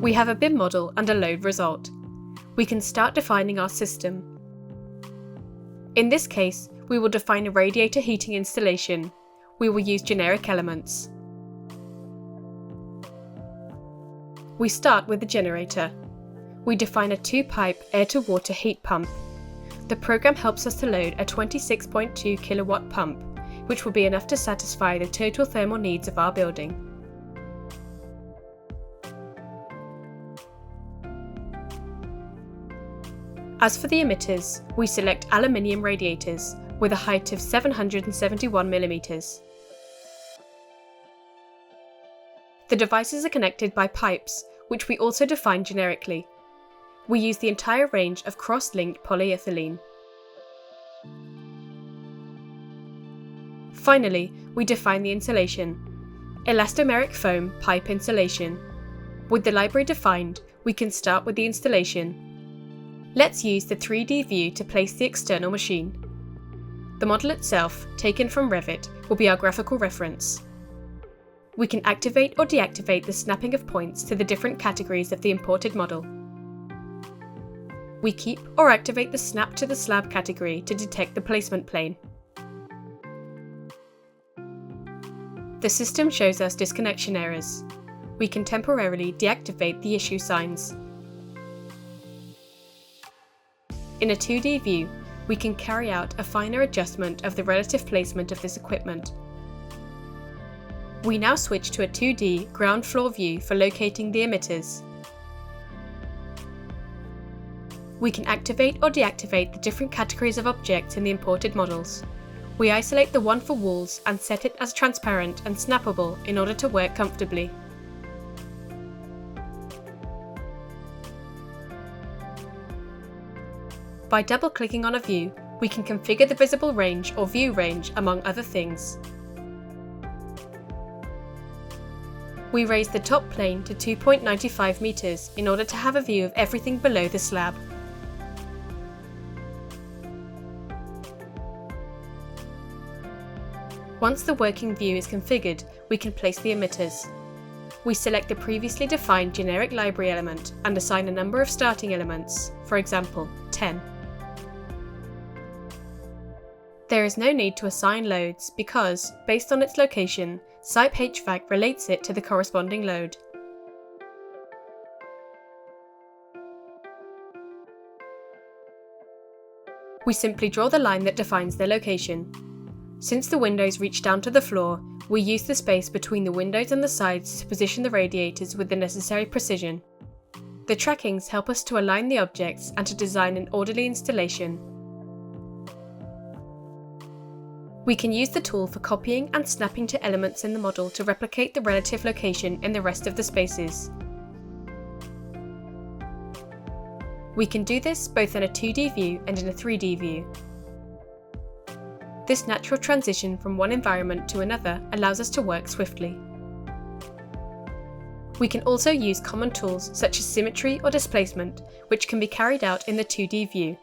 We have a BIM model and a load result. We can start defining our system. In this case, we will define a radiator heating installation. We will use generic elements. We start with the generator. We define a 2-pipe air-to-water heat pump. The program helps us to load a 26.2 kilowatt pump, which will be enough to satisfy the total thermal needs of our building. As for the emitters, we select aluminium radiators with a height of 771 mm. The devices are connected by pipes, which we also define generically. We use the entire range of cross-linked polyethylene. Finally, we define the insulation. Elastomeric foam pipe insulation. With the library defined, we can start with the installation. Let's use the 3D view to place the external machine. The model itself, taken from Revit, will be our graphical reference. We can activate or deactivate the snapping of points to the different categories of the imported model. We keep or activate the snap to the slab category to detect the placement plane. The system shows us disconnection errors. We can temporarily deactivate the issue signs. In a 2D view, we can carry out a finer adjustment of the relative placement of this equipment. We now switch to a 2D ground floor view for locating the emitters. We can activate or deactivate the different categories of objects in the imported models. We isolate the one for walls and set it as transparent and snappable in order to work comfortably. By double-clicking on a view, we can configure the visible range or view range, among other things. We raise the top plane to 2.95 meters in order to have a view of everything below the slab. Once the working view is configured, we can place the emitters. We select the previously defined generic library element and assign a number of starting elements, for example, 10. There is no need to assign loads because, based on its location, CYPEHVAC relates it to the corresponding load. We simply draw the line that defines their location. Since the windows reach down to the floor, we use the space between the windows and the sides to position the radiators with the necessary precision. The trackings help us to align the objects and to design an orderly installation. We can use the tool for copying and snapping to elements in the model to replicate the relative location in the rest of the spaces. We can do this both in a 2D view and in a 3D view. This natural transition from one environment to another allows us to work swiftly. We can also use common tools such as symmetry or displacement, which can be carried out in the 2D view.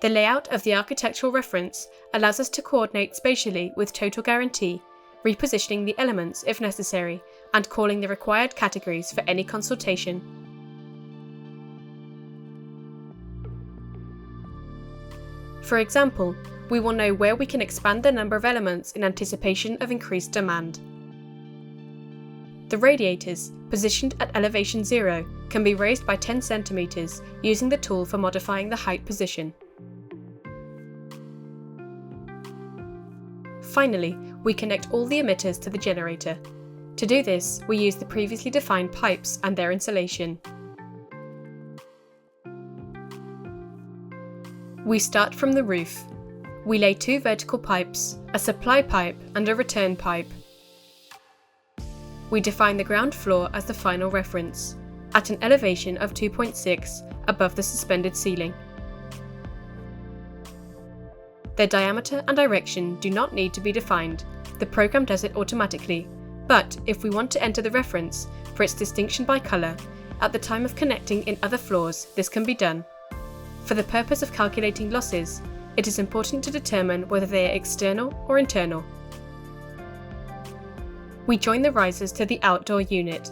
The layout of the architectural reference allows us to coordinate spatially with total guarantee, repositioning the elements if necessary, and calling the required categories for any consultation. For example, we will know where we can expand the number of elements in anticipation of increased demand. The radiators, positioned at elevation 0, can be raised by 10 cm using the tool for modifying the height position. Finally, we connect all the emitters to the generator. To do this, we use the previously defined pipes and their insulation. We start from the roof. We lay 2 vertical pipes, a supply pipe and a return pipe. We define the ground floor as the final reference, at an elevation of 2.6 above the suspended ceiling. Their diameter and direction do not need to be defined, the program does it automatically, but if we want to enter the reference for its distinction by colour, at the time of connecting in other floors this can be done. For the purpose of calculating losses, it is important to determine whether they are external or internal. We join the risers to the outdoor unit.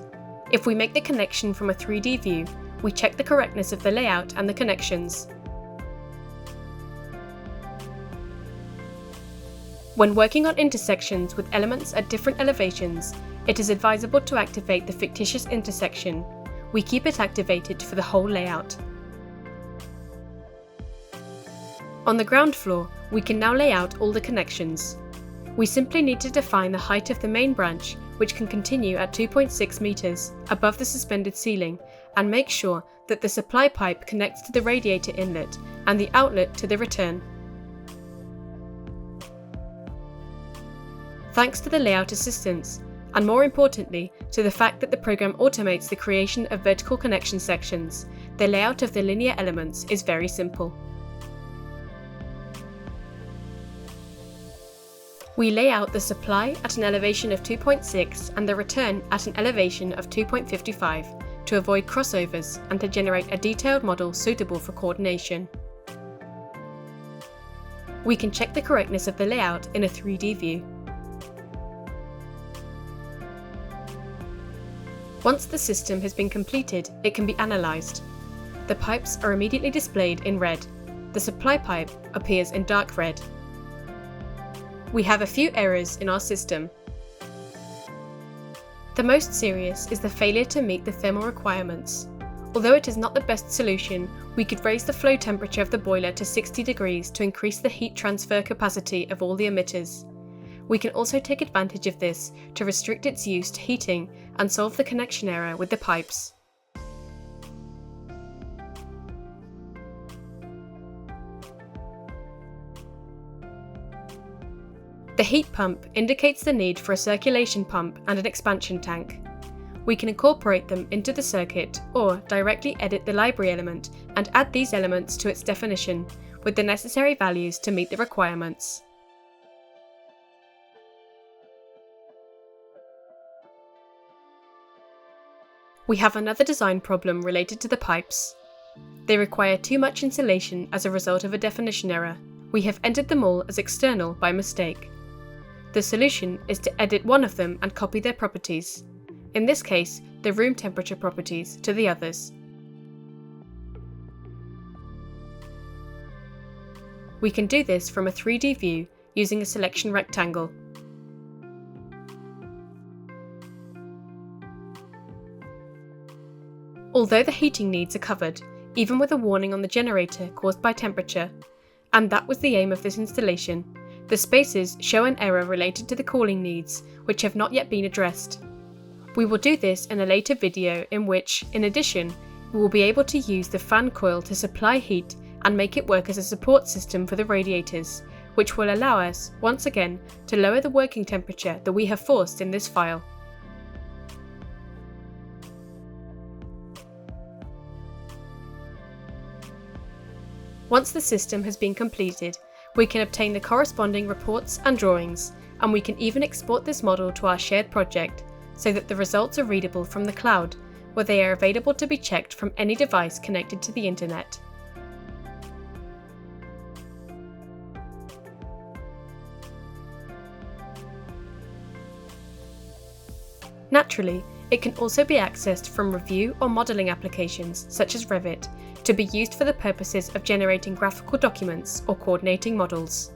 If we make the connection from a 3D view, we check the correctness of the layout and the connections. When working on intersections with elements at different elevations, it is advisable to activate the fictitious intersection. We keep it activated for the whole layout. On the ground floor, we can now lay out all the connections. We simply need to define the height of the main branch, which can continue at 2.6 meters above the suspended ceiling, and make sure that the supply pipe connects to the radiator inlet and the outlet to the return. Thanks to the layout assistance, and more importantly, to the fact that the program automates the creation of vertical connection sections, the layout of the linear elements is very simple. We lay out the supply at an elevation of 2.6 and the return at an elevation of 2.55 to avoid crossovers and to generate a detailed model suitable for coordination. We can check the correctness of the layout in a 3D view. Once the system has been completed, it can be analysed. The pipes are immediately displayed in red. The supply pipe appears in dark red. We have a few errors in our system. The most serious is the failure to meet the thermal requirements. Although it is not the best solution, we could raise the flow temperature of the boiler to 60 degrees to increase the heat transfer capacity of all the emitters. We can also take advantage of this to restrict its use to heating and solve the connection error with the pipes. The heat pump indicates the need for a circulation pump and an expansion tank. We can incorporate them into the circuit or directly edit the library element and add these elements to its definition with the necessary values to meet the requirements. We have another design problem related to the pipes. They require too much insulation as a result of a definition error. We have entered them all as external by mistake. The solution is to edit one of them and copy their properties, in this case the room temperature properties, to the others. We can do this from a 3D view using a selection rectangle. Although the heating needs are covered, even with a warning on the generator caused by temperature, and that was the aim of this installation, the spaces show an error related to the cooling needs, which have not yet been addressed. We will do this in a later video in which, in addition, we will be able to use the fan coil to supply heat and make it work as a support system for the radiators, which will allow us, once again, to lower the working temperature that we have forced in this file. Once the system has been completed, we can obtain the corresponding reports and drawings, and we can even export this model to our shared project so that the results are readable from the cloud, where they are available to be checked from any device connected to the internet. Naturally, it can also be accessed from review or modelling applications such as Revit, to be used for the purposes of generating graphical documents or coordinating models.